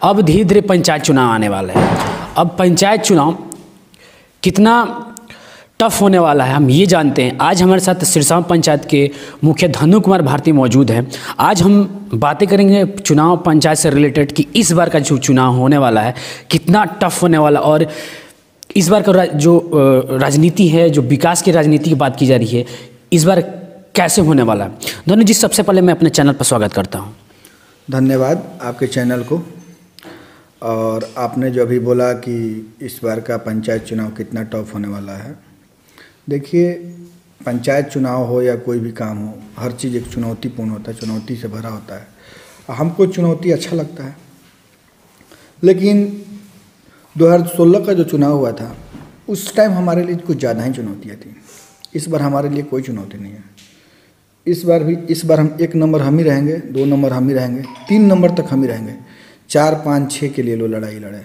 अब धीरे धीरे पंचायत चुनाव आने वाला है। अब पंचायत चुनाव कितना टफ होने वाला है हम ये जानते हैं। आज हमारे साथ सिरसा पंचायत के मुखिया धनु कुमार भारती मौजूद हैं। आज हम बातें करेंगे चुनाव पंचायत से रिलेटेड कि इस बार का जो चुनाव होने वाला है कितना टफ होने वाला, और इस बार का जो राजनीति है, जो विकास की राजनीति की बात की जा रही है, इस बार कैसे होने वाला है। धनु जी, सबसे पहले मैं अपने चैनल पर स्वागत करता हूँ। धन्यवाद आपके चैनल को। और आपने जो अभी बोला कि इस बार का पंचायत चुनाव कितना टफ होने वाला है, देखिए पंचायत चुनाव हो या कोई भी काम हो, हर चीज़ एक चुनौतीपूर्ण होता है, चुनौती से भरा होता है। हमको चुनौती अच्छा लगता है, लेकिन 2016 का जो चुनाव हुआ था उस टाइम हमारे लिए कुछ ज़्यादा ही चुनौतियाँ थी। इस बार हमारे लिए कोई चुनौती नहीं है। इस बार हम 1 नंबर हम ही रहेंगे, 2 नंबर हम ही रहेंगे, 3 नंबर तक हम ही रहेंगे। 4, 5, 6 के लिए लो लड़ाई लड़े।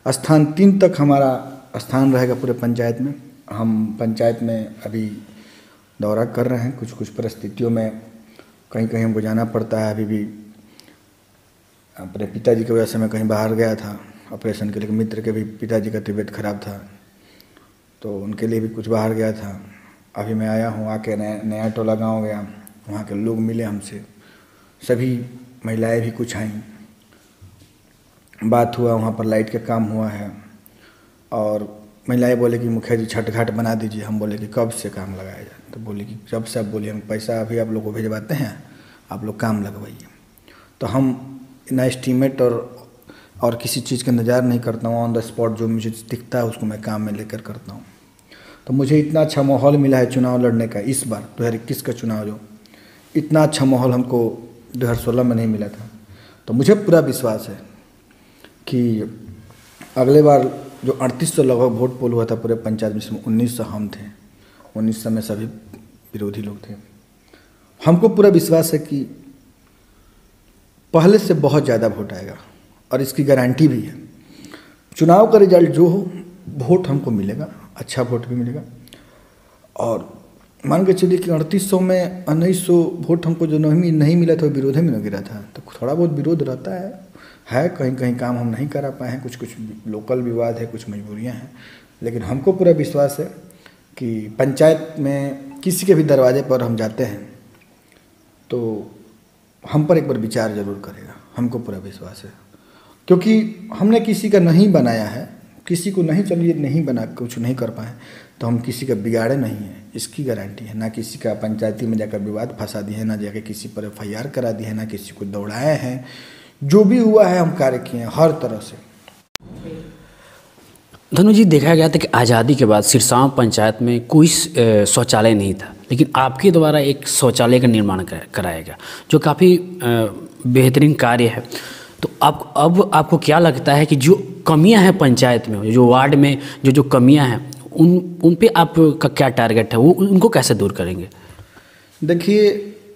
स्थान 3 तक हमारा स्थान रहेगा पूरे पंचायत में। हम पंचायत में अभी दौरा कर रहे हैं। कुछ परिस्थितियों में कहीं कहीं हमको जाना पड़ता है। अभी भी अपने पिताजी की वजह से मैं कहीं बाहर गया था ऑपरेशन के लिए। मित्र के भी पिताजी का तबीयत खराब था, तो उनके लिए भी कुछ बाहर गया था। अभी मैं आया हूँ, आके नया टोला गाँव गया, वहाँ के लोग मिले हमसे, सभी महिलाएं भी कुछ आईं, बात हुआ, वहाँ पर लाइट का काम हुआ है। और महिलाएं बोले कि मुखिया जी छठ घाट बना दीजिए। हम बोले कि कब से काम लगाया जाए, तो बोले कि जब से। आप बोलिए हम पैसा अभी आप लोग को भिजवाते हैं, आप लोग काम लगवाइए। तो हम ना एस्टीमेट और किसी चीज़ का इंतज़ार नहीं करता हूँ। ऑन द स्पॉट जो मुझे दिखता है उसको मैं काम में लेकर करता हूँ। तो मुझे इतना अच्छा माहौल मिला है चुनाव लड़ने का। इस बार 2021 का चुनाव जो इतना अच्छा माहौल हमको 2016 में नहीं मिला था। तो मुझे पूरा विश्वास है कि अगले बार जो 3800 लगभग वोट पोल हुआ था पूरे पंचायत में, इसमें 1900 हम थे, 1900 में सभी विरोधी लोग थे। हमको पूरा विश्वास है कि पहले से बहुत ज़्यादा वोट आएगा, और इसकी गारंटी भी है। चुनाव का रिजल्ट जो हो, वोट हमको मिलेगा, अच्छा वोट भी मिलेगा। और मान के चलिए कि 3800 में 1900 वोट हमको जो नहीं मिला था वो विरोध में न गिरा था। तो थोड़ा बहुत विरोध रहता है, कहीं कहीं काम हम नहीं करा पाए हैं, कुछ लोकल विवाद है, कुछ मजबूरियां हैं। लेकिन हमको पूरा विश्वास है कि पंचायत में किसी के भी दरवाजे पर हम जाते हैं तो हम पर एक बार विचार ज़रूर करेगा। हमको पूरा विश्वास है, क्योंकि हमने किसी का नहीं बनाया है, किसी को नहीं चलिए नहीं बना, कुछ नहीं कर पाए, तो हम किसी का बिगाड़े नहीं है, इसकी गारंटी है। ना किसी का पंचायती में जाकर विवाद फंसा दिए हैं, ना जाकर किसी पर FIR करा दी है, ना किसी को दौड़ाए हैं। जो भी हुआ है हम कार्य किए हैं हर तरह से। धनु जी, देखा गया था कि आज़ादी के बाद सिरसा पंचायत में कोई शौचालय नहीं था, लेकिन आपके द्वारा एक शौचालय का निर्माण कराया गया, जो काफ़ी बेहतरीन कार्य है। तो अब आपको क्या लगता है कि जो कमियां हैं पंचायत में, जो वार्ड में जो कमियां हैं, उन पे आपका क्या टारगेट है, वो उनको कैसे दूर करेंगे? देखिए,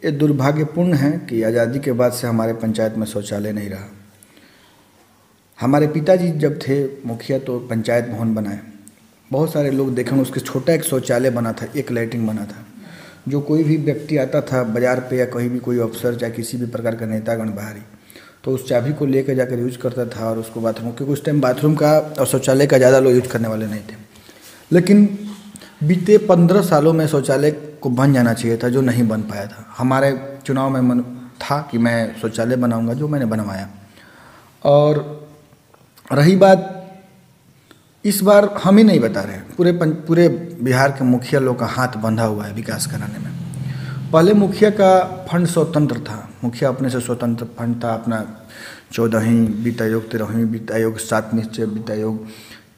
ये दुर्भाग्यपूर्ण है कि आज़ादी के बाद से हमारे पंचायत में शौचालय नहीं रहा। हमारे पिताजी जब थे मुखिया तो पंचायत भवन बनाए, बहुत सारे लोग देखें, उसके छोटा एक शौचालय बना था, एक लैट्रिन बना था। जो कोई भी व्यक्ति आता था बाज़ार पे या कहीं भी, कोई अफसर चाहे किसी भी प्रकार का नेतागण बाहरी, तो उस चाबी को लेकर जाकर यूज करता था और उसको बाथरूम, क्योंकि उस टाइम बाथरूम का और शौचालय का ज़्यादा लोग यूज करने वाले नहीं थे। लेकिन बीते 15 सालों में शौचालय को बन जाना चाहिए था, जो नहीं बन पाया था। हमारे चुनाव में मन था कि मैं शौचालय बनाऊंगा, जो मैंने बनवाया। और रही बात, इस बार हम ही नहीं बता रहे हैं, पूरे बिहार के मुखिया लोग का हाथ बंधा हुआ है विकास कराने में। पहले मुखिया का फंड स्वतंत्र था, मुखिया अपने से स्वतंत्र फंड था अपना। 14वीं वित्त आयोग, 13वीं वित्त आयोग, 7वीं वित्त आयोग,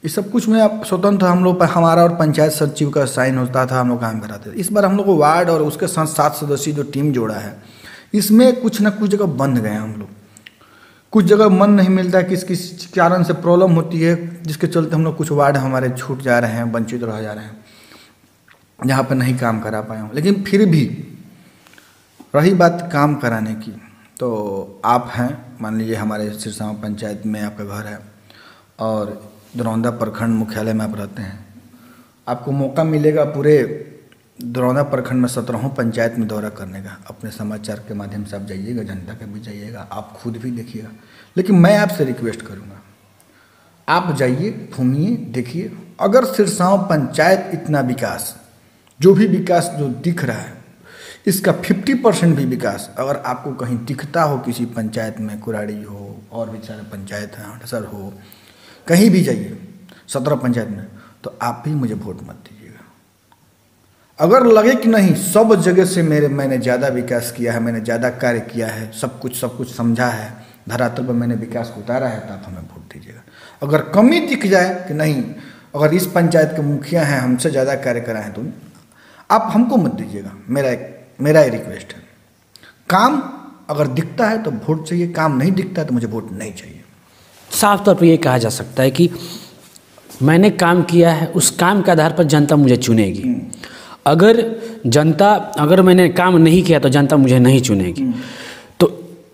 ये सब कुछ में आप स्वतंत्र हम लोग, हमारा और पंचायत सचिव का साइन होता था, हम लोग काम कराते थे। इस बार हम लोग को वार्ड और उसके साथ 7 सदस्यीय जो टीम जोड़ा है, इसमें कुछ ना कुछ जगह बंद गए हम लोग। कुछ जगह मन नहीं मिलता है, किस कारण से प्रॉब्लम होती है, जिसके चलते हम लोग कुछ वार्ड हमारे छूट जा रहे हैं, वंचित रह जा रहे हैं, जहाँ पर नहीं काम करा पाए हूँ। लेकिन फिर भी रही बात काम कराने की, तो आप हैं, मान लीजिए हमारे सिरसा पंचायत में आपका घर है और दरौंदा प्रखंड मुख्यालय में आप रहते हैं, आपको मौका मिलेगा पूरे दरौंदा प्रखंड में 17 पंचायत में दौरा करने का, अपने समाचार के माध्यम से आप जाइएगा, जनता के भी जाइएगा, आप खुद भी देखिएगा। लेकिन मैं आपसे रिक्वेस्ट करूँगा, आप जाइए, घूमिए, देखिए। अगर सिरसांव पंचायत इतना विकास, जो भी विकास जो दिख रहा है, इसका 50% भी विकास अगर आपको कहीं दिखता हो, किसी पंचायत में, कुराड़ी हो और भी सारे पंचायत हैं, हटसर हो, कहीं भी जाइए 17 पंचायत में, तो आप भी मुझे वोट मत दीजिएगा। अगर लगे कि नहीं सब जगह से मैंने ज़्यादा विकास किया है, मैंने ज़्यादा कार्य किया है, सब कुछ समझा है, धरातल पर मैंने विकास को उतारा है, तो आप हमें वोट दीजिएगा। अगर कमी दिख जाए कि नहीं, अगर इस पंचायत के मुखिया हैं, हमसे ज़्यादा कार्य कराए हैं, तो आप हमको मत दीजिएगा। मेरा ये रिक्वेस्ट है। काम अगर दिखता है तो वोट चाहिए, काम नहीं दिखता है तो मुझे वोट नहीं चाहिए। साफ तौर पर ये कहा जा सकता है कि मैंने काम किया है, उस काम के आधार पर जनता मुझे चुनेगी। अगर मैंने काम नहीं किया तो जनता मुझे नहीं चुनेगी। तो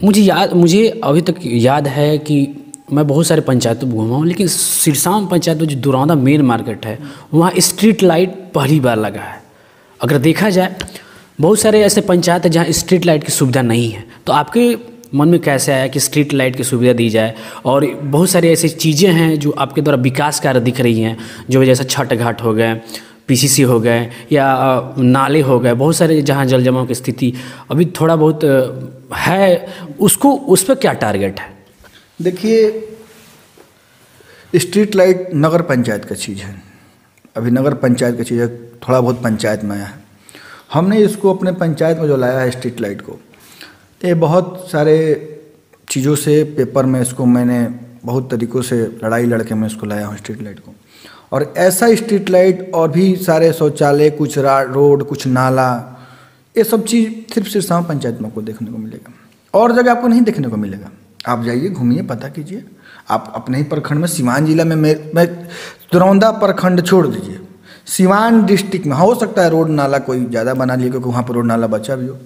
मुझे अभी तक याद है कि मैं बहुत सारे पंचायतों में घूमा हूँ, लेकिन सिरसांव पंचायत में जो दरौंदा मेन मार्केट है, वहाँ स्ट्रीट लाइट पहली बार लगा है। अगर देखा जाए, बहुत सारे ऐसे पंचायत हैं जहाँ स्ट्रीट लाइट की सुविधा नहीं है। तो आपके मन में कैसे आया कि स्ट्रीट लाइट की सुविधा दी जाए? और बहुत सारी ऐसी चीज़ें हैं जो आपके द्वारा विकास कार्य दिख रही हैं, जो जैसे छठ घाट हो गए, पीसीसी हो गए, या नाले हो गए, बहुत सारे जहाँ जल जमाव की स्थिति अभी थोड़ा बहुत है, उस पर क्या टारगेट है? देखिए, स्ट्रीट लाइट नगर पंचायत का चीज़ है, अभी नगर पंचायत का चीज़ है, थोड़ा बहुत पंचायत में आया है। हमने इसको अपने पंचायत में जो लाया है स्ट्रीट लाइट को, ये बहुत सारे चीज़ों से, पेपर में इसको मैंने बहुत तरीक़ों से लड़ाई लड़के मैं इसको लाया हूँ स्ट्रीट लाइट को। और ऐसा स्ट्रीट लाइट और भी सारे शौचालय, कुछ रोड, कुछ नाला, ये सब चीज़ सिर्फ सिरसांव पंचायत में आपको देखने को मिलेगा, और जगह आपको नहीं देखने को मिलेगा। आप जाइए, घूमिए, पता कीजिए। आप अपने ही प्रखंड में, सिवान जिला में, मैं दरौंदा प्रखंड छोड़ दीजिए, सिवान डिस्ट्रिक्ट में हो सकता है रोड नाला कोई ज़्यादा बना लिए, क्योंकि वहाँ पर रोड नाला बचा भी हो।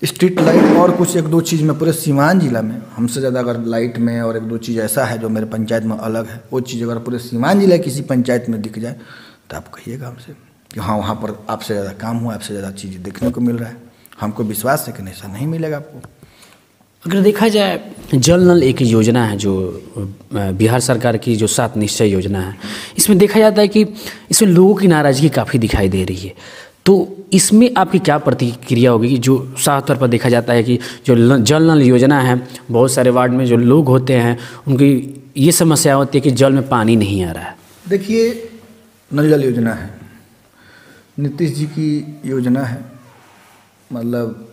स्ट्रीट लाइट और कुछ एक दो चीज़ में पूरे सिवान जिला में हमसे ज़्यादा अगर लाइट में और एक दो चीज़ ऐसा है जो मेरे पंचायत में अलग है, वो चीज़ अगर पूरे सिवान जिला किसी पंचायत में दिख जाए तो आप कहिएगा हमसे कि हाँ, वहाँ पर आपसे ज़्यादा काम हुआ, आपसे ज़्यादा चीज़ें देखने को मिल रहा है। हमको विश्वास है कि ऐसा नहीं मिलेगा आपको। अगर देखा जाए, जल नल एक योजना है जो बिहार सरकार की जो 7 निश्चय योजना है, इसमें देखा जाता है कि इसमें लोगों की नाराज़गी काफ़ी दिखाई दे रही है। तो इसमें आपकी क्या प्रतिक्रिया होगी कि जो साफ तौर पर देखा जाता है कि जो जल नल योजना है, बहुत सारे वार्ड में जो लोग होते हैं उनकी ये समस्या होती है कि जल में पानी नहीं आ रहा है? देखिए, नल जल योजना है, नीतीश जी की योजना है, मतलब,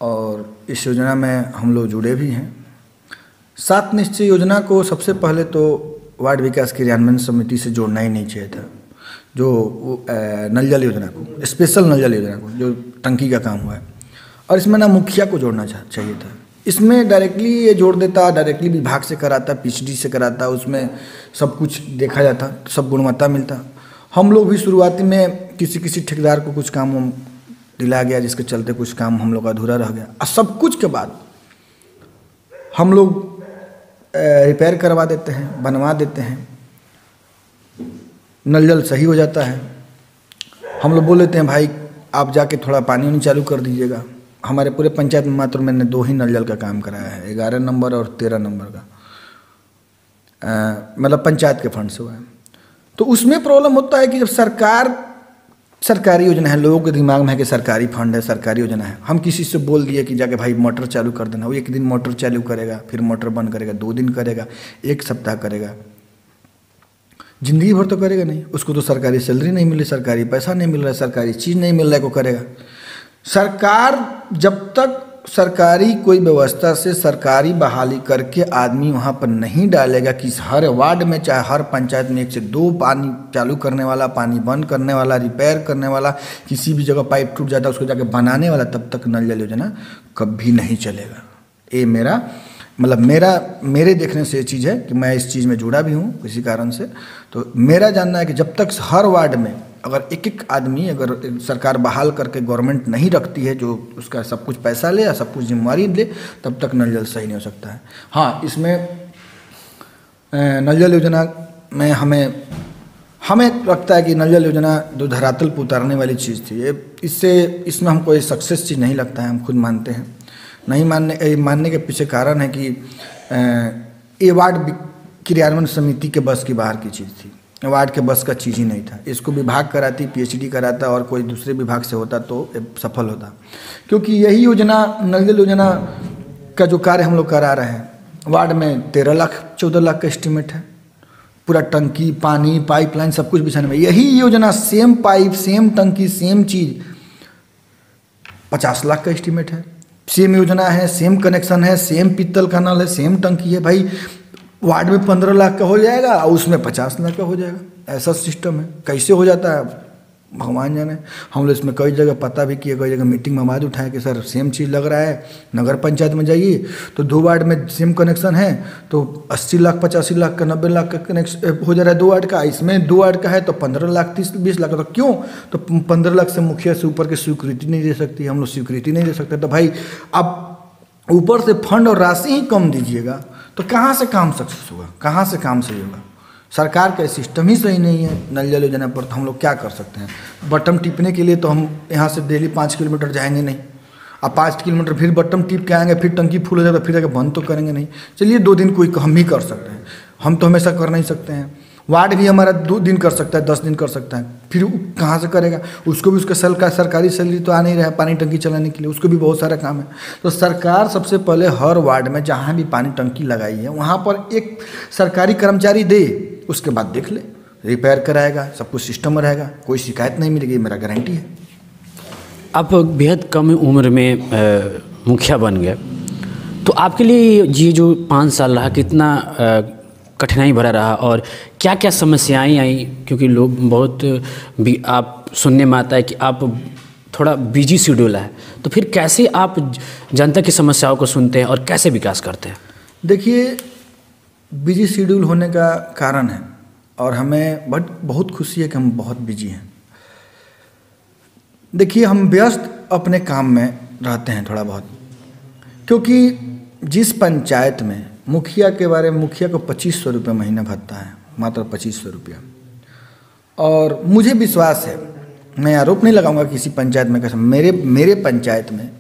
और इस योजना में हम लोग जुड़े भी हैं। 7 निश्चय योजना को सबसे पहले तो वार्ड विकास क्रियान्वयन समिति से जोड़ना ही नहीं चाहिए था। जो नल जल योजना को, स्पेशल नल जल योजना को, जो टंकी का काम हुआ है, और इसमें ना मुखिया को जोड़ना चाहिए था। इसमें डायरेक्टली ये जोड़ देता, डायरेक्टली विभाग से कराता, पीएचडी से कराता, उसमें सब कुछ देखा जाता, सब गुणवत्ता मिलता। हम लोग भी शुरुआती में किसी ठेकेदार को कुछ काम दिलाया गया, जिसके चलते कुछ काम हम लोग का अधूरा रह गया, और सब कुछ के बाद हम लोग रिपेयर करवा देते हैं, बनवा देते हैं, नल जल सही हो जाता है। हम लोग बोल देते हैं भाई आप जाके थोड़ा पानी वानी चालू कर दीजिएगा। हमारे पूरे पंचायत में मात्र मैंने 2 ही नल जल का काम कराया है, 11 नंबर और 13 नंबर का, मतलब पंचायत के फंड से हुआ है। तो उसमें प्रॉब्लम होता है कि जब सरकारी योजना है, लोगों के दिमाग में है कि सरकारी फंड है, सरकारी योजना है, हम किसी से बोल दिए कि जाके भाई मोटर चालू कर देना, वो एक दिन मोटर चालू करेगा, फिर मोटर बंद करेगा, 2 दिन करेगा, 1 सप्ताह करेगा, ज़िंदगी भर तो करेगा नहीं। उसको तो सरकारी सैलरी नहीं मिल रही, सरकारी पैसा नहीं मिल रहा है, सरकारी चीज़ नहीं मिल रहा है, को करेगा। सरकार जब तक सरकारी कोई व्यवस्था से सरकारी बहाली करके आदमी वहाँ पर नहीं डालेगा कि हर वार्ड में, चाहे हर पंचायत में 1 से 2 पानी चालू करने वाला, पानी बंद करने वाला, रिपेयर करने वाला, किसी भी जगह पाइप टूट जाता है उसको जाके बनाने वाला, तब तक नल जल योजना कभी नहीं चलेगा। ये मेरे देखने से ये चीज़ है कि मैं इस चीज़ में जुड़ा भी हूँ किसी कारण से। तो मेरा जानना है कि जब तक हर वार्ड में अगर एक आदमी, अगर सरकार बहाल करके गवर्नमेंट नहीं रखती है जो उसका सब कुछ पैसा ले या सब कुछ जिम्मेवारी ले, तब तक नल जल सही नहीं हो सकता है। हाँ, इसमें नल जल योजना में हमें लगता है कि नल जल योजना जो धरातल पर उतारने वाली चीज़ थी, इसमें हमको ये सक्सेस चीज़ नहीं लगता है। हम खुद मानते हैं, नहीं मानने के पीछे कारण है कि ये वार्ड क्रियान्वयन समिति के बस की बाहर की चीज़ थी, वार्ड के बस का चीज़ ही नहीं था। इसको विभाग कराती, पीएचडी कराता और कोई दूसरे विभाग से होता तो सफल होता, क्योंकि यही योजना नल जल योजना का जो कार्य हम लोग करा रहे हैं, वार्ड में 13 लाख 14 लाख का एस्टीमेट है। पूरा टंकी, पानी, पाइपलाइन सब कुछ बिछाने में यही योजना, सेम पाइप, सेम टंकी, सेम चीज़ 50 लाख का एस्टीमेट है। सेम योजना है, सेम कनेक्शन है, सेम पीतल का नल है, सेम टंकी है। भाई वार्ड में 15 लाख का हो जाएगा और उसमें 50 लाख का हो जाएगा। ऐसा सिस्टम है, कैसे हो जाता है भगवान जाने। हम लोग इसमें कई जगह पता भी किए, कई जगह मीटिंग में आवाज़ उठाए कि सर सेम चीज़ लग रहा है। नगर पंचायत में जाइए तो 2 वार्ड में सेम कनेक्शन है तो 80 लाख 85 लाख का 90 लाख का कनेक्शन हो जा रहा है 2 वार्ड का। इसमें 2 वार्ड का है तो 15 लाख 30-20 लाख का। तो क्यों? तो 15 लाख से मुखिया से ऊपर की स्वीकृति नहीं दे सकती, हम लोग स्वीकृति नहीं दे सकते। तो भाई अब ऊपर से फंड और राशि ही कम दीजिएगा तो कहाँ से काम सक्सेस होगा, कहाँ से काम सही होगा? सरकार का सिस्टम ही सही नहीं है नल जल योजना पर। तो हम लोग क्या कर सकते हैं? बटन टिपने के लिए तो हम यहाँ से डेली 5 किलोमीटर जाएंगे नहीं। अब 5 किलोमीटर फिर बटन टिप के आएंगे, फिर टंकी फुल हो जाएगा, फिर जाकर बंद तो करेंगे नहीं। चलिए 2 दिन कोई हम ही कर सकते हैं, हम तो हमेशा कर नहीं सकते हैं। वार्ड भी हमारा 2 दिन कर सकता है, 10 दिन कर सकता है, फिर कहाँ से करेगा? उसको भी उसका सरकारी सैलरी तो आ नहीं रहा है पानी टंकी चलाने के लिए, उसको भी बहुत सारा काम है। तो सरकार सबसे पहले हर वार्ड में जहाँ भी पानी टंकी लगाई है वहाँ पर एक सरकारी कर्मचारी दे, उसके बाद देख ले, रिपेयर कराएगा, सब कुछ सिस्टम में रहेगा, कोई शिकायत नहीं मिलेगी, मेरा गारंटी है। आप बेहद कम उम्र में मुखिया बन गए, तो आपके लिए ये जो 5 साल रहा कितना कठिनाई भरा रहा और क्या क्या समस्याएं आई? क्योंकि लोग बहुत भी आप सुनने में आता है कि आप थोड़ा बिजी शेड्यूल है, तो फिर कैसे आप जनता की समस्याओं को सुनते हैं और कैसे विकास करते हैं? देखिए, बिजी शेड्यूल होने का कारण है और हमें बहुत खुशी है कि हम बहुत बिजी हैं। देखिए, हम व्यस्त अपने काम में रहते हैं थोड़ा बहुत, क्योंकि जिस पंचायत में मुखिया को 2500 रुपये महीना भत्ता है, मात्र 2500 रुपया। और मुझे विश्वास है, मैं आरोप नहीं लगाऊंगा किसी पंचायत में कैसे, मेरे पंचायत में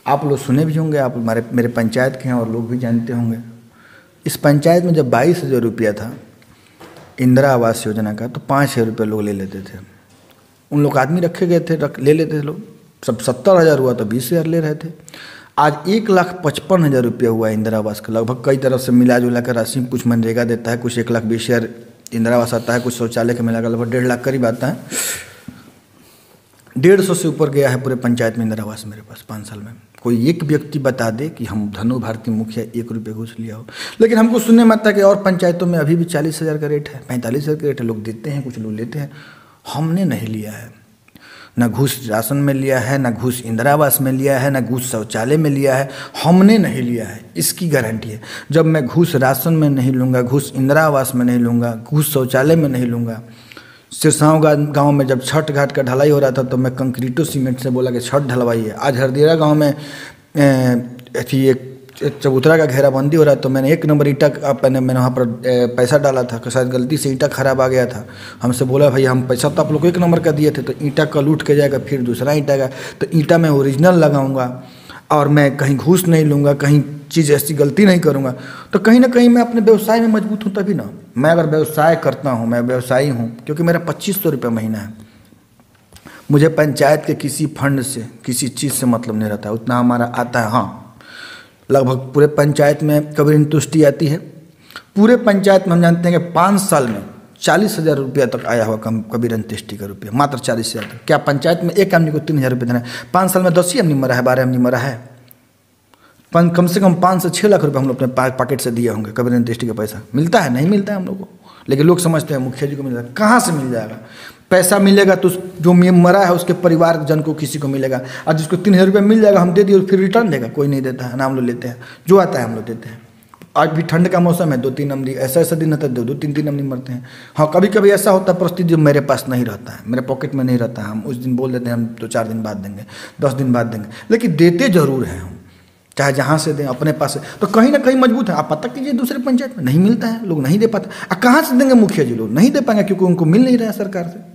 आप लोग सुने भी होंगे, आप मेरे पंचायत के हैं और लोग भी जानते होंगे। इस पंचायत में जब 22,000 रुपया था इंदिरा आवास योजना का, तो 5,000 रुपये लोग ले लेते थे। उन लोग आदमी रखे गए थे, ले लेते थे लोग। सब 70,000 हुआ तो 20,000 ले रहे थे। आज 1,55,000 रुपया हुआ इंदिरा आवास का। लगभग कई तरफ से मिला जुला कर राशि, कुछ मनरेगा देता है, कुछ 1,20,000 इंदिरा आवास आता है, कुछ शौचालय का मिलाकर लगभग 1.5 लाख करीब आता है। 150 से ऊपर गया है पूरे पंचायत में इंदिरा आवास मेरे पास 5 साल में। कोई एक व्यक्ति बता दे कि हम धनु भारती मुखिया 1 रुपये घूस लिया हो। लेकिन हमको सुनने में आता है कि और पंचायतों में अभी भी 40,000 का रेट है, 45,000 का रेट है। लोग देते हैं, कुछ लोग लेते हैं। हमने नहीं लिया है, ना घूस राशन में लिया है, ना घूस इंदिरा आवास में लिया है, ना घूस शौचालय में लिया है। हमने नहीं लिया है, इसकी गारंटी है। जब मैं घूस राशन में नहीं लूँगा, घूस इंदिरा आवास में नहीं लूँगा, घूस शौचालय में नहीं लूँगा। सिरसाव गांव में जब छठ घाट का ढलाई हो रहा था तो मैं कंक्रीटो सीमेंट से बोला कि छठ ढलवाइए। आज हरदिया गांव में एक चबूतरा का घेराबंदी हो रहा है तो मैंने 1 नंबर ईंटा मैंने वहाँ पर पैसा डाला था, शायद गलती से ईंटा खराब आ गया था। हमसे बोला भाई हम पैसा तो आप लोग को 1 नंबर का दिए थे, तो ईंटा कल उठ के जाएगा, फिर दूसरा ईंटा का, तो ईंटा मैं ओरिजिनल लगाऊंगा और मैं कहीं घूस नहीं लूँगा, कहीं चीज़ ऐसी गलती नहीं करूँगा। तो कहीं ना कहीं मैं अपने व्यवसाय में मजबूत हूँ तभी ना। मैं अगर व्यवसाय करता हूँ, मैं व्यवसायी हूँ, क्योंकि मेरा 2500 रुपये महीना है। मुझे पंचायत के किसी फंड से, किसी चीज़ से मतलब नहीं रहता, उतना हमारा आता है। हाँ, लगभग पूरे पंचायत में कबीर तुष्टि आती है। पूरे पंचायत में हम जानते हैं कि 5 साल में 40,000 रुपया तक आया हुआ कबीर अंत्येष्टि का रुपया, मात्र 40,000 तक। क्या पंचायत में एक आदमी को 3,000 रुपये देना है? 5 साल में 10 ही आदमी मरा है, 12 आदमी मरा है। कम से कम 5 से 6 लाख रुपये हम लोग अपने पॉकेट से दिए होंगे। कबीर अंत्येष्टि का पैसा मिलता है? नहीं मिलता है हम लोग को। लेकिन लोग समझते हैं मुखिया जी को मिलेगा। कहाँ से मिल जाएगा? पैसा मिलेगा तो जो मरा है उसके परिवार जन को किसी को मिलेगा, और जिसको 3,000 रुपये मिल जाएगा हम दे दिए, फिर रिटर्न देगा? कोई नहीं देता है ना, हम लोग लेते हैं। जो आता है हम लोग देते हैं। आज भी ठंड का मौसम है, 2-3 अमली, ऐसा दिन होता है 2-3 अमली मरते हैं। हाँ, कभी कभी ऐसा होता है परिस्थिति जो मेरे पास नहीं रहता है, मेरे पॉकेट में नहीं रहता है। हम उस दिन बोल देते हैं हम 2-4 दिन बाद देंगे, 10 दिन बाद देंगे, लेकिन देते जरूर हैं हम। चाहे जहाँ से दें, अपने पास से, तो कहीं ना कहीं मजबूत है। आप पता कीजिए दूसरे पंचायत में नहीं मिलता है, लोग नहीं दे पाते। कहाँ से देंगे मुखिया जी? लोग नहीं दे पाएंगे क्योंकि उनको मिल नहीं रहा है सरकार से।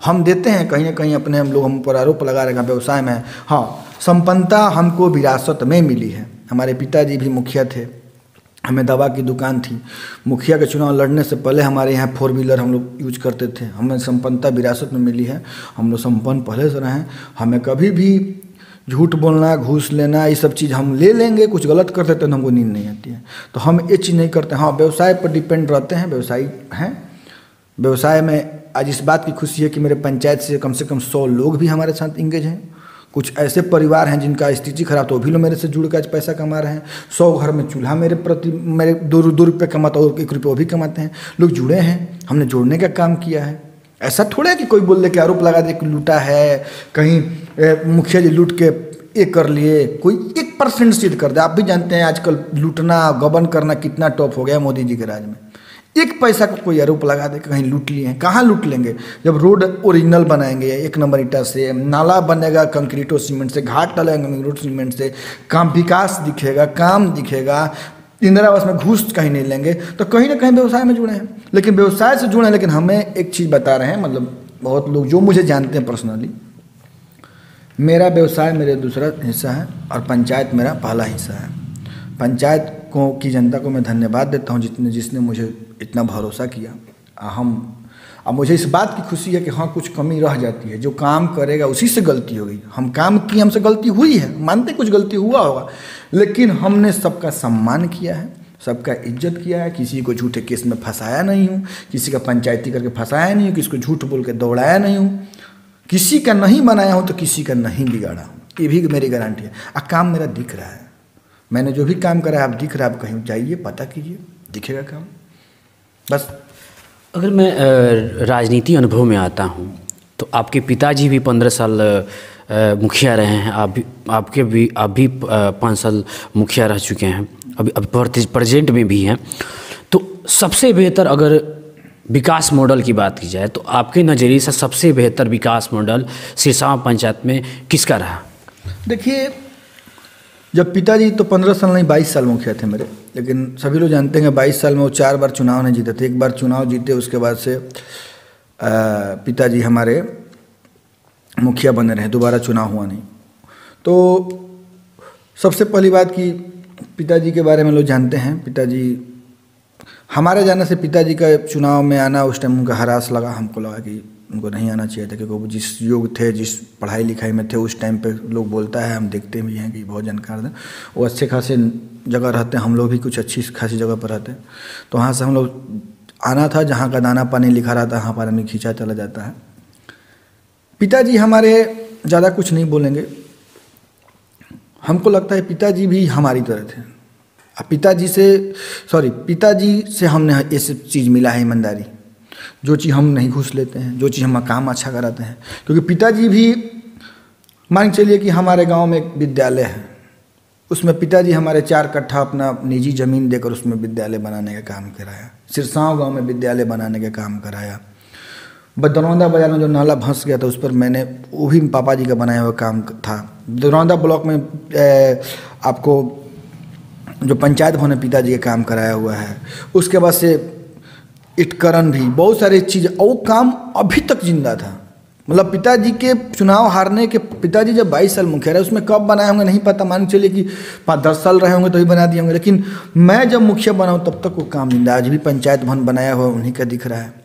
हम देते हैं कहीं ना कहीं अपने, हम लोग हम पर आरोप लगा रहे हैं व्यवसाय में। हाँ, संपन्नता हमको विरासत में मिली है। हमारे पिताजी भी मुखिया थे, हमें दवा की दुकान थी। मुखिया के चुनाव लड़ने से पहले हमारे यहाँ 4 व्हीलर हम लोग यूज करते थे। हमें संपन्नता विरासत में मिली है, हम लोग संपन्न पहले से रहे हैं। हमें कभी भी झूठ बोलना, घूस लेना, ये सब चीज़ हम ले लेंगे, कुछ गलत कर देते हैं तो हमको नींद नहीं आती है, तो हम ये चीज़ नहीं करते। हाँ, व्यवसाय पर डिपेंड रहते हैं, व्यवसायी हैं। व्यवसाय में आज इस बात की खुशी है कि मेरे पंचायत से कम 100 लोग भी हमारे साथ इंगेज हैं। कुछ ऐसे परिवार हैं जिनका स्थिति खराब, तो वो भी लोग मेरे से जुड़ कर आज पैसा कमा रहे हैं। 100 घर में चूल्हा मेरे 2 रुपये कमाता, और 1 रुपये वो भी कमाते हैं। लोग जुड़े हैं, हमने जोड़ने का काम किया है। ऐसा थोड़ा है कि कोई बोल दे कि आरोप लगा दे कि लूटा है, कहीं मुखिया जी लूट के ये कर लिए, कोई 1% सिद्ध कर दे। आप भी जानते हैं आजकल लूटना, गबन करना कितना टॉप हो गया मोदी जी के राज में। 1 पैसा का कोई आरोप लगा दे कहीं लूट लिए हैं, कहाँ लूट लेंगे? जब रोड ओरिजिनल बनाएंगे 1 नंबर ईटा से, नाला बनेगा कंक्रीट और सीमेंट से, घाट डालेंगे कंक्रीट सीमेंट से, काम विकास दिखेगा, काम दिखेगा। इंदिरा आवास में घूस कहीं नहीं लेंगे, तो कहीं ना कहीं व्यवसाय में जुड़े हैं। लेकिन व्यवसाय से जुड़े हैं, लेकिन हमें एक चीज़ बता रहे हैं, मतलब बहुत लोग जो मुझे जानते हैं पर्सनली, मेरा व्यवसाय मेरे दूसरा हिस्सा है और पंचायत मेरा पहला हिस्सा है। पंचायत को की जनता को मैं धन्यवाद देता हूँ जिसने मुझे इतना भरोसा किया। अब मुझे इस बात की खुशी है कि हाँ, कुछ कमी रह जाती है, जो काम करेगा उसी से गलती हो गई। हम काम की, हमसे गलती हुई है, मानते कुछ गलती हुआ होगा, लेकिन हमने सबका सम्मान किया है, सबका इज्जत किया है। किसी को झूठे केस में फंसाया नहीं हूँ, किसी का पंचायती करके फंसाया नहीं हूँ, किसी को झूठ बोल के दौड़ाया नहीं हूँ, किसी का नहीं बनाया हूँ तो किसी का नहीं बिगाड़ा हूँ, ये भी मेरी गारंटी है। काम मेरा दिख रहा है, मैंने जो भी काम करा है आप दिख रहा है। आप कहीं जाइए, पता कीजिए, दिखेगा काम। बस। अगर मैं राजनीति अनुभव में आता हूँ तो आपके पिताजी भी 15 साल मुखिया रहे हैं, आप भी 5 साल मुखिया रह चुके हैं, अभी प्रेजेंट में भी हैं। तो सबसे बेहतर अगर विकास मॉडल की बात की जाए तो आपके नज़रिए से सबसे बेहतर विकास मॉडल सिरसावा पंचायत में किसका रहा? देखिए, जब पिताजी तो 15 साल नहीं 22 साल मुखिया थे मेरे, लेकिन सभी लोग जानते हैं कि 22 साल में वो 4 बार चुनाव नहीं जीते थे। 1 बार चुनाव जीते, उसके बाद से पिताजी हमारे मुखिया बने रहे, दोबारा चुनाव हुआ नहीं। तो सबसे पहली बात कि पिताजी के बारे में लोग जानते हैं। पिताजी हमारे जाने से पिताजी का चुनाव में आना, उस टाइम उनका हरास लगा, हमको लगा कि उनको नहीं आना चाहिए था, क्योंकि वो जिस योग थे, जिस पढ़ाई लिखाई में थे उस टाइम पे लोग बोलता है, हम देखते भी हैं कि बहुत जानकार थे वो, अच्छे खासे जगह रहते हैं। हम लोग भी कुछ अच्छी खासी जगह पर रहते हैं, तो वहाँ से हम लोग आना था, जहाँ का दाना पानी लिखा रहता है वहाँ पर आदमी खींचा चला जाता है। पिताजी हमारे ज़्यादा कुछ नहीं बोलेंगे, हमको लगता है पिताजी भी हमारी तरह थे। पिताजी से हमने ये सब चीज़ मिला है, ईमानदारी, जो चीज़ हम नहीं घूस लेते हैं, जो चीज़ हम काम अच्छा कराते हैं। क्योंकि पिताजी भी मान के चलिए कि हमारे गांव में एक विद्यालय है, उसमें पिताजी हमारे 4 कट्ठा अपना निजी ज़मीन देकर उसमें विद्यालय बनाने का काम कराया। सिरसाव गांव में विद्यालय बनाने का काम कराया। दरौंदा बाजार में जो नाला धंस गया था उस पर मैंने, वो भी पापा जी का बनाया हुआ काम था। दरौंदा ब्लॉक में आपको जो पंचायत भवन पिताजी का काम कराया हुआ है। उसके बाद से इटकरण भी, बहुत सारे चीज़, और वो काम अभी तक जिंदा था। मतलब पिताजी के चुनाव हारने के, पिताजी जब 22 साल मुखिया रहे, उसमें कब बनाए होंगे नहीं पता, मान चलिए कि 5-10 साल रहे होंगे तो ही बना दिए होंगे, लेकिन मैं जब मुखिया बना हूँ तब तक वो काम जिंदा। आज भी पंचायत भवन बनाया हुआ उन्हीं का दिख रहा है।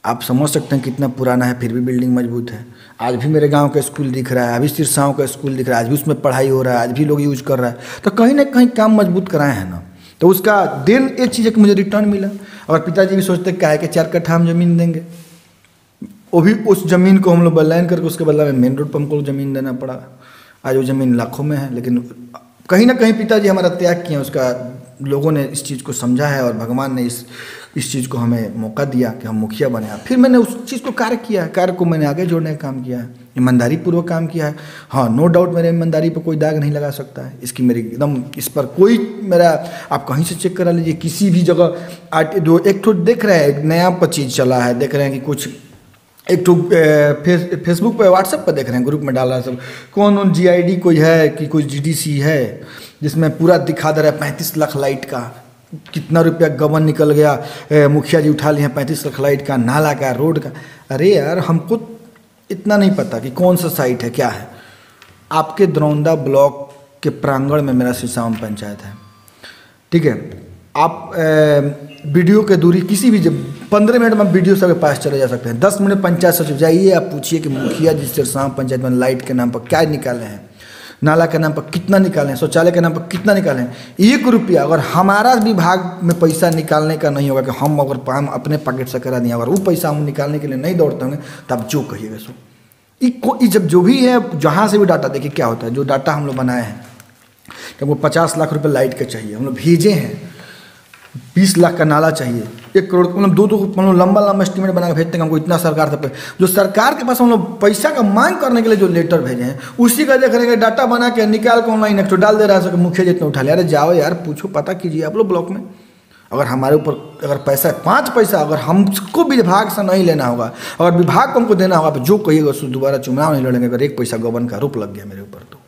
आप समझ सकते हैं कितना पुराना है, फिर भी बिल्डिंग मजबूत है। आज भी मेरे गांव का स्कूल दिख रहा है, अभी सिरसाव का स्कूल दिख रहा है, आज भी उसमें पढ़ाई हो रहा है, आज भी लोग यूज कर रहा है। तो कहीं ना कहीं काम मजबूत कराए हैं ना, तो उसका दिन एक चीज़ है कि मुझे रिटर्न मिला। और पिताजी भी सोचते क्या है कि 4 कट्ठा हम जमीन देंगे, वो भी उस ज़मीन को हम लोग बदलाइन करके उसके बदला में मेन रोड पर हमको ज़मीन देना पड़ा। आज वो ज़मीन लाखों में है, लेकिन कहीं ना कहीं पिताजी हमारा त्याग किया, उसका लोगों ने इस चीज़ को समझा है और भगवान ने इस चीज़ को हमें मौका दिया कि हम मुखिया बने। फिर मैंने उस चीज़ को कार्य किया है, कार्य को मैंने आगे जोड़ने का काम किया है, ईमानदारी पूर्वक काम किया है। हाँ, नो डाउट मेरे ईमानदारी पर कोई दाग नहीं लगा सकता है, इसकी मेरी एकदम, इस पर कोई मेरा, आप कहीं से चेक करा लीजिए, किसी भी जगह एक तो देख रहे हैं, एक नया चीज़ चला है, देख रहे हैं कि कुछ एक तो फेसबुक पे व्हाट्सएप पे देख रहे हैं, ग्रुप में डाल रहा है सब, कौन GID कोई है कि कोई GDC है, जिसमें पूरा दिखा दे रहा है 35 लाख लाइट का, कितना रुपया गबन निकल गया, मुखिया जी उठा लिए हैं 35 लाख लाइट का, नाला का, रोड का। अरे यार हमको इतना नहीं पता कि कौन सा साइट है क्या है। आपके दरौंदा ब्लॉक के प्रांगण में मेरा सिरसावन पंचायत है, ठीक है। आप वीडियो के दूरी किसी भी, जब 15 मिनट में वीडियो सबके पास चले जा सकते हैं। 10 मिनट पंचायत सचिव जाइए, आप पूछिए कि मुखिया जी सिरसावन पंचायत में लाइट के नाम पर क्या निकाले हैं, नाला के नाम पर कितना निकाले हैं, शौचालय के नाम पर कितना निकाले हैं। 1 रुपया अगर हमारा विभाग में पैसा निकालने का नहीं होगा, कि हम अगर काम अपने पॉकेट से करा दिए, अगर वो पैसा हम निकालने के लिए नहीं दौड़ते होंगे, तो आप जो कहिएगा सो। जब जो भी है, जहाँ से भी डाटा देखिए क्या होता है। जो डाटा हम लोग बनाए हैं कि हमको 50 लाख रुपये लाइट के चाहिए, हम लोग भेजे हैं। 20 लाख का नाला चाहिए, 1 करोड़, मतलब 2 हम लोग लंबा एस्टीमेट बना के भेजते हैं। हमको इतना सरकार से, जो सरकार के पास हम लोग पैसा का मांग करने के लिए जो लेटर भेजे हैं, उसी का देख रहे हैं डाटा बना के निकाल के ऑनलाइन एक तो डाल दे रहा है। मुखिया जी इतना उठा लिया। अरे जाओ यार, पूछो, पता कीजिए आप लोग ब्लॉक में। अगर हमारे ऊपर अगर पैसा 5 पैसा अगर हमको विभाग से नहीं लेना होगा, अगर विभाग को हमको देना होगा, तो जो कहिएगा उसको दोबारा चुनाव नहीं लड़ेंगे। अगर 1 पैसा गबन का आरोप लग गया मेरे ऊपर तो।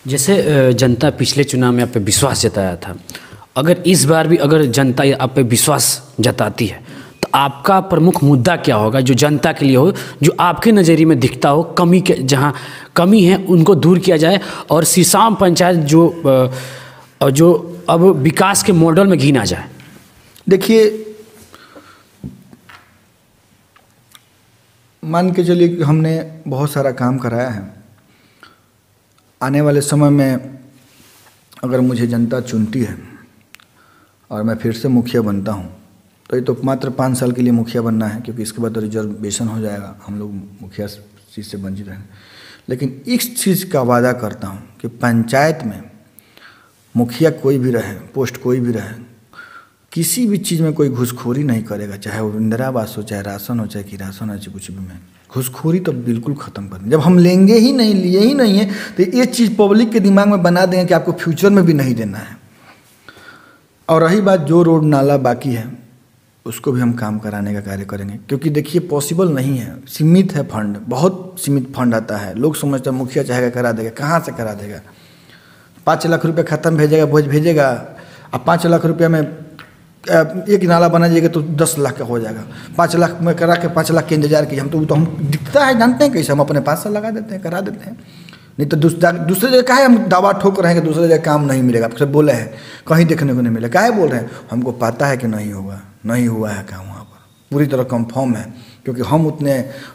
जैसे जनता पिछले चुनाव में आप पे विश्वास जताया था, अगर इस बार भी अगर जनता आप पे विश्वास जताती है, तो आपका प्रमुख मुद्दा क्या होगा जो जनता के लिए हो, जो आपके नज़रिए में दिखता हो, कमी के जहाँ कमी है उनको दूर किया जाए, और सिरसावन पंचायत जो अब विकास के मॉडल में घिना जाए। देखिए, मान के चलिए कि हमने बहुत सारा काम कराया है। आने वाले समय में अगर मुझे जनता चुनती है और मैं फिर से मुखिया बनता हूँ, तो ये तो मात्र 5 साल के लिए मुखिया बनना है, क्योंकि इसके बाद तो रिजर्वेशन हो जाएगा, हम लोग मुखिया सीट से वंचित रहेंगे। लेकिन इस चीज़ का वादा करता हूँ कि पंचायत में मुखिया कोई भी रहे, पोस्ट कोई भी रहे, किसी भी चीज़ में कोई घूसखोरी नहीं करेगा, चाहे वो इंदिरा आवास हो, चाहे राशन हो, चाहे किरासन हो, चाहे कुछ भी में। घूसखोरी तो बिल्कुल ख़त्म कर दें। जब हम लेंगे ही नहीं, लिए ही नहीं है, तो ये चीज़ पब्लिक के दिमाग में बना देंगे कि आपको फ्यूचर में भी नहीं देना है। और रही बात जो रोड नाला बाकी है, उसको भी हम काम कराने का कार्य करेंगे, क्योंकि देखिए पॉसिबल नहीं है, सीमित है फंड, बहुत सीमित फंड आता है। लोग समझते हैं मुखिया चाहेगा करा देगा, कहाँ से करा देगा। 5 लाख रुपये ख़त्म भेजेगा, बोझ भेजेगा। अब 5 लाख रुपये में एक नाला बना जाएगा तो 10 लाख का हो जाएगा। 5 लाख में करा के 5 लाख के इंतजार किए हम दिखता है, जानते हैं कैसे, हम अपने 5 साल लगा देते हैं, करा देते हैं। नहीं तो दूसरे जगह काहे हम दावा ठोक रहे हैं कि दूसरे जगह काम नहीं मिलेगा। आपसे बोले हैं कहीं देखने को नहीं मिलेगा, काहे बोल रहे हैं? हमको पता है कि नहीं होगा, नहीं हुआ है काम वहाँ पर, पूरी तरह कंफर्म है, क्योंकि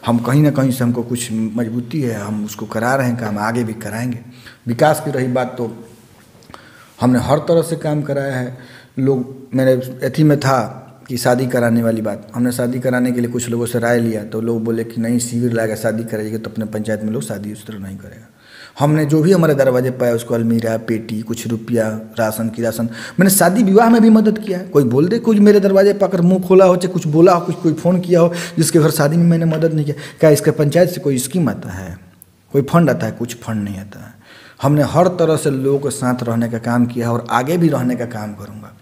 हम कहीं ना कहीं से हमको कुछ मजबूती है, हम उसको करा रहे हैं काम, आगे भी कराएंगे। विकास की रही बात तो हमने हर तरह से काम कराया है। लोग मेरे अथी में था कि शादी कराने वाली बात, हमने शादी कराने के लिए कुछ लोगों से राय लिया, तो लोग बोले कि नहीं शिविर लाएगा शादी कराइएगा, तो अपने पंचायत में लोग शादी उस तरह नहीं करेगा। हमने जो भी हमारे दरवाजे पाया उसको अलमीरा, पेटी, कुछ रुपया, राशन की राशन, मैंने शादी विवाह में भी मदद किया है। कोई बोल दे, कुछ मेरे दरवाजे पाकर मुंह खोला हो, चाहे कुछ बोला हो, कुछ कोई फ़ोन किया हो जिसके घर शादी में मैंने मदद नहीं किया, क्या इसके पंचायत से कोई स्कीम आता है, कोई फंड आता है? कुछ फंड नहीं आता है। हमने हर तरह से लोगों के साथ रहने का काम किया और आगे भी रहने का काम करूँगा।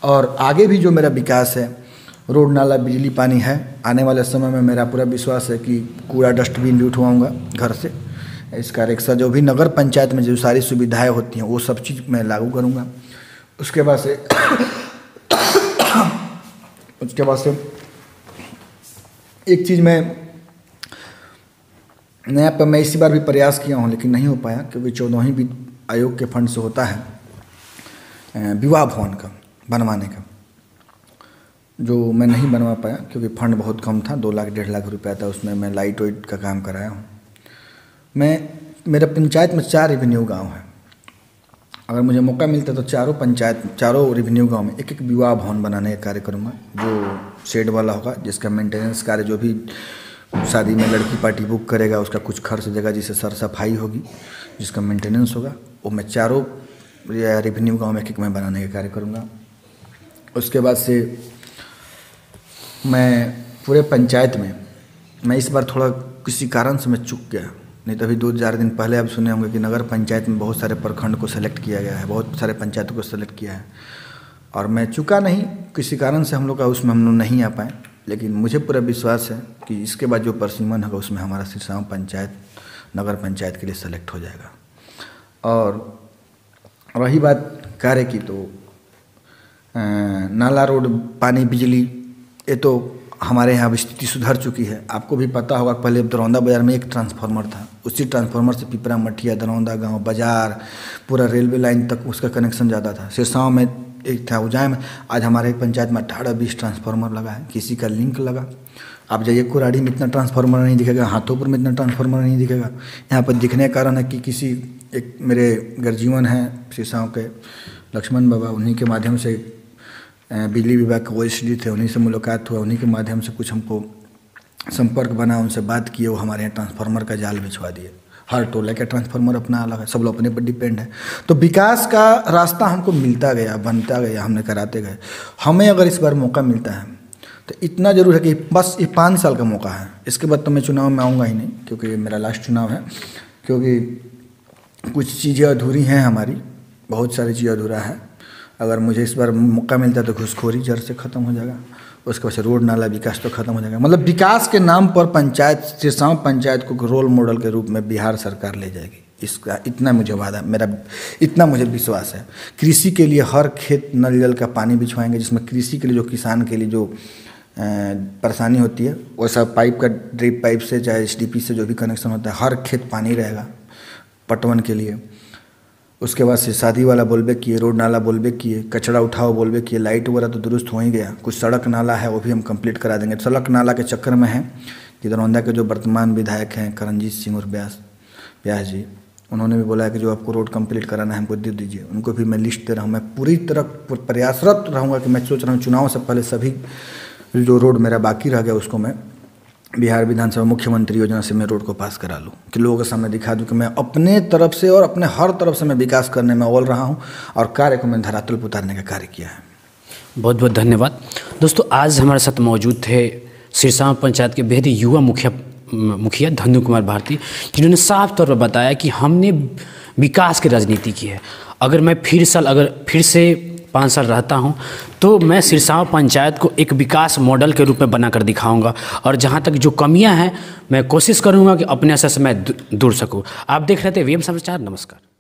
और आगे भी जो मेरा विकास है, रोड नाला, बिजली, पानी है। आने वाले समय में मेरा पूरा विश्वास है कि कूड़ा डस्टबिन भी उठवाऊँगा घर से। इसका रिक्शा, जो भी नगर पंचायत में जो सारी सुविधाएं होती हैं वो सब चीज़ मैं लागू करूँगा। उसके बाद से एक चीज़ मैं नया पर मैं इसी बार भी प्रयास किया हूँ, लेकिन नहीं हो पाया, क्योंकि 14वीं वित्त आयोग के फंड से होता है विवाह भवन का बनवाने का, जो मैं नहीं बनवा पाया क्योंकि फंड बहुत कम था, 2 लाख 1.5 लाख रुपया था। उसमें मैं लाइट वाइट का काम कराया हूँ। मेरे पंचायत में 4 रेवेन्यू गांव है। अगर मुझे मौका मिलता तो चारों रेवेन्यू गांव में एक विवाह भवन बनाने का कार्य करूँगा, जो शेड वाला होगा, जिसका मेंटेनेंस कार्य, जो भी शादी में लड़की पार्टी बुक करेगा उसका कुछ खर्च देगा, जिससे सर सफाई होगी, जिसका मेंटेनेंस होगा, वो मैं 4 रेवेन्यू गांव में एक मैं बनाने का कार्य करूँगा। उसके बाद से मैं पूरे पंचायत में, मैं इस बार थोड़ा किसी कारण से मैं चूक गया, नहीं तो अभी 2-4 दिन पहले आप सुने होंगे कि नगर पंचायत में बहुत सारे प्रखंड को सेलेक्ट किया गया है, बहुत सारे पंचायतों को सेलेक्ट किया है, और मैं चुका नहीं, किसी कारण से हम लोग का उसमें हम लोग नहीं आ पाए। लेकिन मुझे पूरा विश्वास है कि इसके बाद जो परसिमन होगा उसमें हमारा सिरसांव पंचायत नगर पंचायत के लिए सेलेक्ट हो जाएगा। और रही बात कार्य की, तो नाला, रोड, पानी, बिजली, ये तो हमारे यहाँ स्थिति सुधर चुकी है। आपको भी पता होगा, पहले दरौंदा बाज़ार में एक ट्रांसफार्मर था, उसी ट्रांसफार्मर से पिपरा, मठिया, दरौंदा गांव, बाज़ार, पूरा रेलवे लाइन तक उसका कनेक्शन जाता था। सिरसांव में एक था, उजाय में। आज हमारे पंचायत में 18-20 ट्रांसफार्मर लगा है, किसी का लिंक लगा। आप जाइए कुराड़ी में इतना ट्रांसफार्मर नहीं दिखेगा, हाथोपुर में इतना ट्रांसफार्मर नहीं दिखेगा। यहाँ पर दिखने का कारण है कि किसी एक मेरे गर्जीवन हैं सिरसांव के लक्ष्मण बाबा, उन्हीं के माध्यम से बिजली विभाग के OSD थे, उन्हीं से मुलाकात हुआ, उन्हीं के माध्यम से कुछ हमको संपर्क बना, उनसे बात किए, वो हमारे यहाँ ट्रांसफार्मर का जाल बिछवा दिए। हर टोले का ट्रांसफार्मर अपना अलग है, सब लोग अपने पर डिपेंड है। तो विकास का रास्ता हमको मिलता गया, बनता गया, हमने कराते गए। हमें अगर इस बार मौका मिलता है तो इतना ज़रूर है कि बस ये 5 साल का मौका है, इसके बाद तो मैं चुनाव में आऊँगा ही नहीं, क्योंकि ये मेरा लास्ट चुनाव है। क्योंकि कुछ चीज़ें अधूरी हैं हमारी, बहुत सारी चीज़ें अधूरा है। अगर मुझे इस बार मौका मिलता है तो घूसखोरी जड़ से ख़त्म हो जाएगा, उसके बाद से रोड नाला विकास तो खत्म हो जाएगा। मतलब विकास के नाम पर पंचायत, सिरसांव पंचायत को रोल मॉडल के रूप में बिहार सरकार ले जाएगी, इसका इतना मुझे वादा, मेरा इतना मुझे विश्वास है। कृषि के लिए हर खेत नल जल का पानी बिछवाएंगे, जिसमें कृषि के लिए, जो किसान के लिए जो परेशानी होती है, वैसा पाइप का, ड्रिप पाइप से चाहे SDP से जो भी कनेक्शन होता है, हर खेत पानी रहेगा पटवन के लिए। उसके बाद से शादी वाला बोलबे किए, रोड नाला बोलबे किए, कचरा उठाओ बोलबे किए, लाइट वगैरह तो दुरुस्त हो ही गया। कुछ सड़क नाला है वो भी हम कंप्लीट करा देंगे। सड़क नाला के चक्कर में है कि दरौंदा के जो वर्तमान विधायक हैं करणजीत सिंह और व्यास जी, उन्होंने भी बोला है कि जो आपको रोड कंप्लीट कराना है हमको दे दीजिए। उनको भी मैं लिस्ट दे रहा हूँ। मैं पूरी तरह प्रयासरत रहूँगा कि मैं सोच रहा हूँ चुनाव से पहले सभी जो रोड मेरा बाकी रह गया उसको मैं बिहार विधानसभा मुख्यमंत्री योजना से मैं रोड को पास करा लूँ, कि लोगों के सामने दिखा दूँ कि मैं अपने तरफ से और अपने हर तरफ से मैं विकास करने में अव्वल रहा हूँ और कार्य को मैं धरातल पर उतारने का कार्य किया है। बहुत बहुत धन्यवाद। दोस्तों, आज हमारे साथ मौजूद थे सिरसांव पंचायत के बेहद युवा मुखिया धनु कुमार भारती, जिन्होंने साफ तौर पर बताया कि हमने विकास की राजनीति की है। अगर मैं फिर से 5 साल रहता हूं तो मैं सिरसांव पंचायत को एक विकास मॉडल के रूप में बनाकर दिखाऊंगा, और जहां तक जो कमियां हैं मैं कोशिश करूंगा कि अपने असर से मैं दूर सकूं। आप देख रहे थे VM समाचार। नमस्कार।